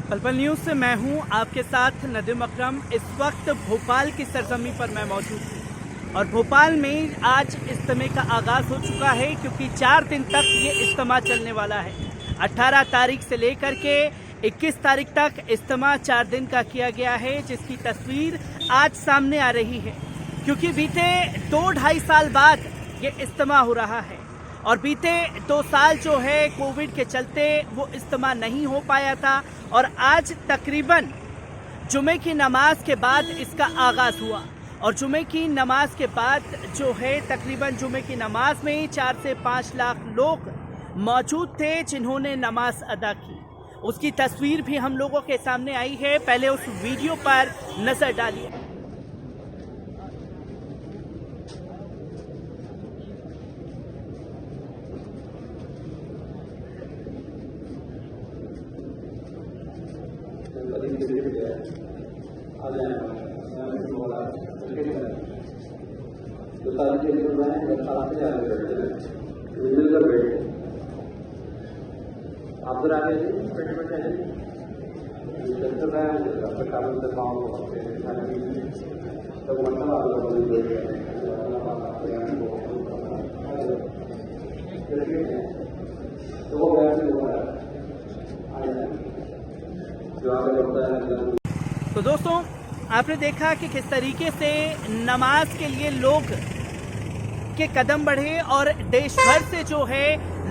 पलपल news से मैं हूं आपके साथ नदीम अकरम। इस वक्त भोपाल की सरजमी पर मैं मौजूद हूं और भोपाल में आज इज्तिमा का आगाज़ हो चुका है, क्योंकि 4 दिन तक ये इज्तिमा चलने वाला है। 18 तारीख से लेकर के 21 तारीख तक इज्तिमा 4 दिन का किया गया है, जिसकी तस्वीर आज सामने आ रही है। क्योंकि बीते 2-2.5 साल बाद ये इज्तिमा हो रहा है और बीते 2 साल जो है कोविड के चलते वो इज्तिमा नहीं हो पाया था और आज तकरीबन जुमे की नमाज के बाद इसका आगाज़ हुआ। और जुमे की नमाज के बाद जो है तकरीबन जुमे की नमाज में 4 से 5 लाख लोग मौजूद थे जिन्होंने नमाज अदा की। उसकी तस्वीर भी हम लोगों के सामने आई है। पहले उस वीडियो पर नज़र डालिए। तो दोस्तों, आपने देखा कि किस तरीके से नमाज के लिए लोग के कदम बढ़े और देश भर से जो है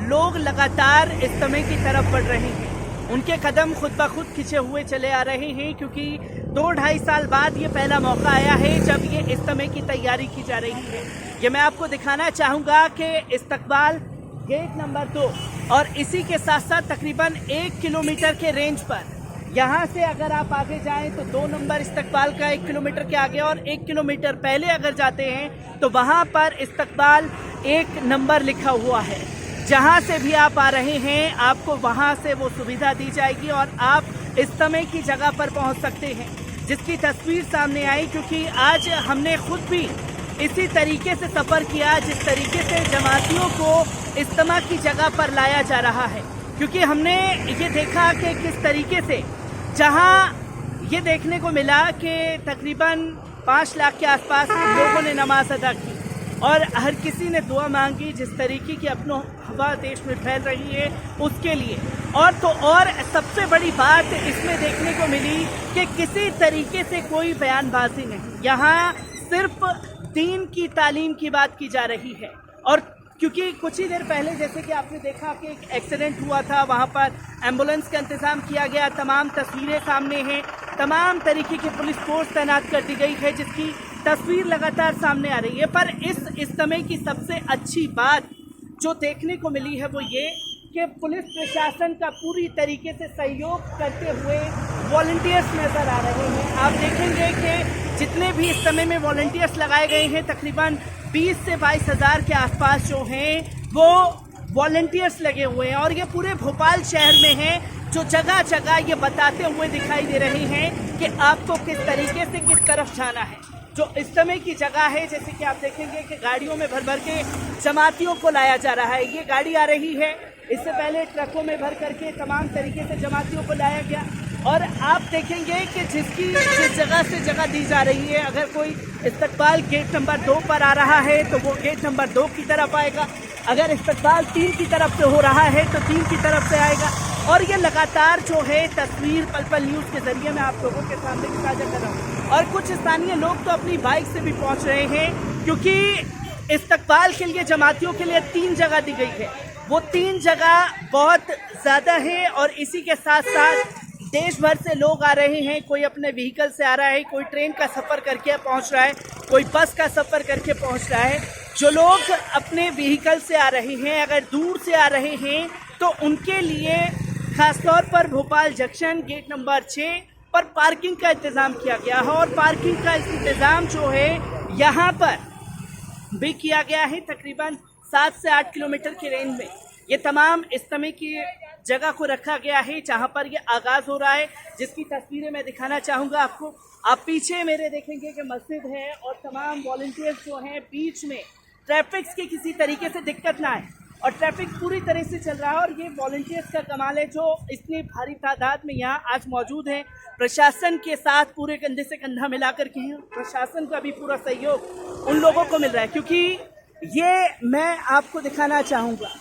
लोग लगातार इज्तिमा की तरफ बढ़ रहे हैं। उनके कदम खुद ब खुद खिंचे हुए चले आ रहे हैं, क्योंकि 2-2.5 साल बाद ये पहला मौका आया है जब ये इज्तिमा की तैयारी की जा रही है। ये मैं आपको दिखाना चाहूँगा कि इस्तकबाल गेट नंबर 2 और इसी के साथ साथ तकरीबन 1 किलोमीटर के रेंज पर, यहाँ से अगर आप आगे जाएं तो 2 नंबर इस्तकबाल का 1 किलोमीटर के आगे और 1 किलोमीटर पहले अगर जाते हैं तो वहाँ पर इस्तकबाल 1 नंबर लिखा हुआ है। जहाँ से भी आप आ रहे हैं आपको वहाँ से वो सुविधा दी जाएगी और आप इज्तिमा की जगह पर पहुँच सकते हैं, जिसकी तस्वीर सामने आई। क्योंकि आज हमने खुद भी इसी तरीके से सफ़र किया जिस तरीके से जमातियों को इज्तिमा की जगह पर लाया जा रहा है। क्योंकि हमने ये देखा कि किस तरीके से जहां ये देखने को मिला कि तकरीबन 5 लाख के आसपास लोगों ने नमाज अदा की और हर किसी ने दुआ मांगी, जिस तरीके की अपनो हवा देश में फैल रही है उसके लिए। और तो और सबसे बड़ी बात इसमें देखने को मिली कि किसी तरीके से कोई बयानबाजी नहीं, यहाँ सिर्फ दीन की तालीम की बात की जा रही है। और क्योंकि कुछ ही देर पहले जैसे कि आपने देखा कि एक एक्सीडेंट हुआ था, वहाँ पर एम्बुलेंस का इंतज़ाम किया गया, तमाम तस्वीरें सामने हैं, तमाम तरीके की पुलिस फोर्स तैनात कर दी गई है, जिसकी तस्वीर लगातार सामने आ रही है। पर इस इज्तिमा की सबसे अच्छी बात जो देखने को मिली है वो ये कि पुलिस प्रशासन का पूरी तरीके से सहयोग करते हुए वॉलंटियर्स नज़र आ रहे हैं। आप देखेंगे कि जितने भी इज्तिमा में वॉलंटियर्स लगाए गए हैं तकरीबन 20 से 22 हज़ार के आसपास जो हैं वो वॉलंटियर्स लगे हुए हैं और ये पूरे भोपाल शहर में हैं, जो जगह जगह ये बताते हुए दिखाई दे रहे हैं कि आपको किस तरीके से किस तरफ जाना है। जो इज्तिमा की जगह है, जैसे कि आप देखेंगे कि गाड़ियों में भर भर के जमातियों को लाया जा रहा है। ये गाड़ी आ रही है, इससे पहले ट्रकों में भर करके तमाम तरीके से जमातियों को लाया गया। और आप देखेंगे कि जिस जगह से जगह दी जा रही है, अगर कोई इस्तकबाल गेट नंबर 2 पर आ रहा है तो वो गेट नंबर 2 की तरफ आएगा, अगर इस्तकबाल 3 की तरफ से हो रहा है तो 3 की तरफ से आएगा। और ये लगातार जो है तस्वीर पलपल न्यूज़ के जरिए मैं आप लोगों के सामने साझा कर रहा हूँ। और कुछ स्थानीय लोग तो अपनी बाइक से भी पहुँच रहे हैं, क्योंकि इस्तकबाल के लिए जमातियों के लिए 3 जगह दी गई है। वो 3 जगह बहुत ज़्यादा है और इसी के साथ साथ देश भर से लोग आ रहे हैं, कोई अपने व्हीकल से आ रहा है, कोई ट्रेन का सफ़र करके पहुंच रहा है, कोई बस का सफ़र करके पहुंच रहा है। जो लोग अपने व्हीकल से आ रहे हैं, अगर दूर से आ रहे हैं, तो उनके लिए खासतौर पर भोपाल जंक्शन गेट नंबर 6 पर पार्किंग का इंतज़ाम किया गया है। और पार्किंग का इंतज़ाम जो है यहाँ पर भी किया गया है, तकरीबन 7 से 8 किलोमीटर की रेंज में ये तमाम इज्तिमा की जगह को रखा गया है जहाँ पर ये आगाज़ हो रहा है, जिसकी तस्वीरें मैं दिखाना चाहूँगा आपको। आप पीछे मेरे देखेंगे कि मस्जिद है और तमाम वॉलंटियर्स जो हैं बीच में ट्रैफिक की किसी तरीके से दिक्कत ना आए, और ट्रैफिक पूरी तरह से चल रहा है। और ये वॉलंटियर्स का कमाल है जो इतनी भारी तादाद में यहाँ आज मौजूद हैं, प्रशासन के साथ पूरे कंधे से कंधा मिलाकर के हैं। प्रशासन का भी पूरा सहयोग उन लोगों को मिल रहा है, क्योंकि ये मैं आपको दिखाना चाहूँगा,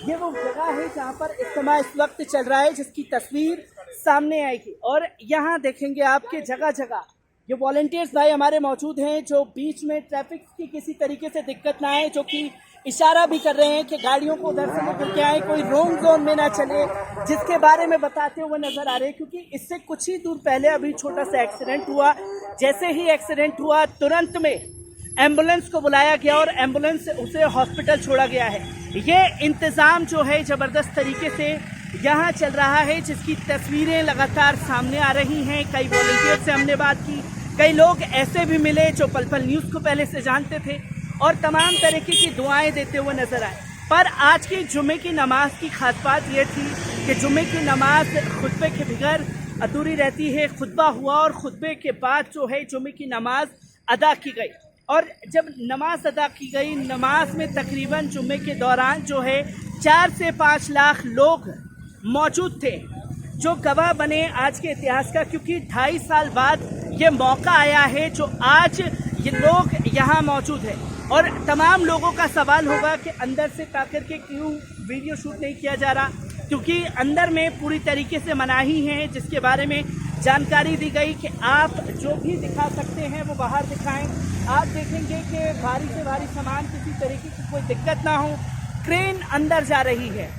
ये वो जगह है जहाँ पर इज्तिमा इस वक्त चल रहा है, जिसकी तस्वीर सामने आएगी। और यहाँ देखेंगे आपके जगह जगह ये वॉलंटियर्स भाई हमारे मौजूद हैं जो बीच में ट्रैफिक की किसी तरीके से दिक्कत ना आए, जो कि इशारा भी कर रहे हैं कि गाड़ियों को उधर से लेकर के आए, कोई रोंग जोन में ना चले, जिसके बारे में बताते हुए नजर आ रहे हैं। क्योंकि इससे कुछ ही दूर पहले अभी छोटा सा एक्सीडेंट हुआ, जैसे ही एक्सीडेंट हुआ तुरंत में एम्बुलेंस को बुलाया गया और एम्बुलेंस से उसे हॉस्पिटल छोड़ा गया है। ये इंतज़ाम जो है ज़बरदस्त तरीके से यहाँ चल रहा है, जिसकी तस्वीरें लगातार सामने आ रही हैं। कई वॉलंटियर से हमने बात की, कई लोग ऐसे भी मिले जो पल पल न्यूज़ को पहले से जानते थे और तमाम तरीके की दुआएं देते हुए नजर आए। पर आज की जुमे की नमाज की खास बात यह थी कि जुमे की नमाज खुतबे के बगैर अधूरी रहती है। खुतबा हुआ और खुतबे के बाद जो है जुमे की नमाज अदा की गई, और जब नमाज अदा की गई, नमाज में तकरीबन जुमे के दौरान जो है 4 से 5 लाख लोग मौजूद थे, जो गवाह बने आज के इतिहास का। क्योंकि 2.5 साल बाद ये मौका आया है जो आज ये लोग यहाँ मौजूद है। और तमाम लोगों का सवाल होगा कि अंदर से ताकर के क्यों वीडियो शूट नहीं किया जा रहा, क्योंकि अंदर में पूरी तरीके से मनाही है, जिसके बारे में जानकारी दी गई कि आप जो भी दिखा सकते हैं वो बाहर दिखाएं। आप देखेंगे कि भारी से भारी सामान किसी तरीके की कोई दिक्कत ना हो। क्रेन अंदर जा रही है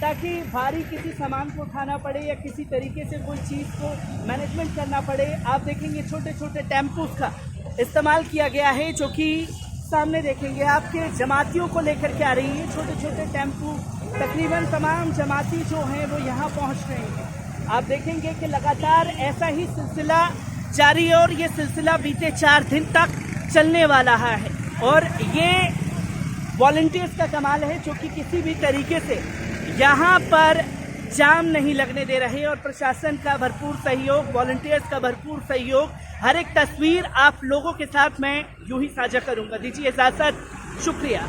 ताकि भारी किसी सामान को उठाना पड़े या किसी तरीके से कोई चीज़ को मैनेजमेंट करना पड़े। आप देखेंगे छोटे छोटे टेम्पोस का इस्तेमाल किया गया है, जो कि सामने देखेंगे आपके जमातियों को लेकर के आ रही है। छोटे छोटे टेम्पू, तकरीबन तमाम जमाती जो हैं वो यहाँ पहुँच रहे हैं। आप देखेंगे कि लगातार ऐसा ही सिलसिला जारी है और ये सिलसिला बीते 4 दिन तक चलने वाला है। और ये वॉलंटियर्स का कमाल है जो कि किसी भी तरीके से यहाँ पर जाम नहीं लगने दे रहे, और प्रशासन का भरपूर सहयोग, वॉलंटियर्स का भरपूर सहयोग। हर एक तस्वीर आप लोगों के साथ मैं यूं ही साझा करूँगा। दीजिए इजाज़त, शुक्रिया।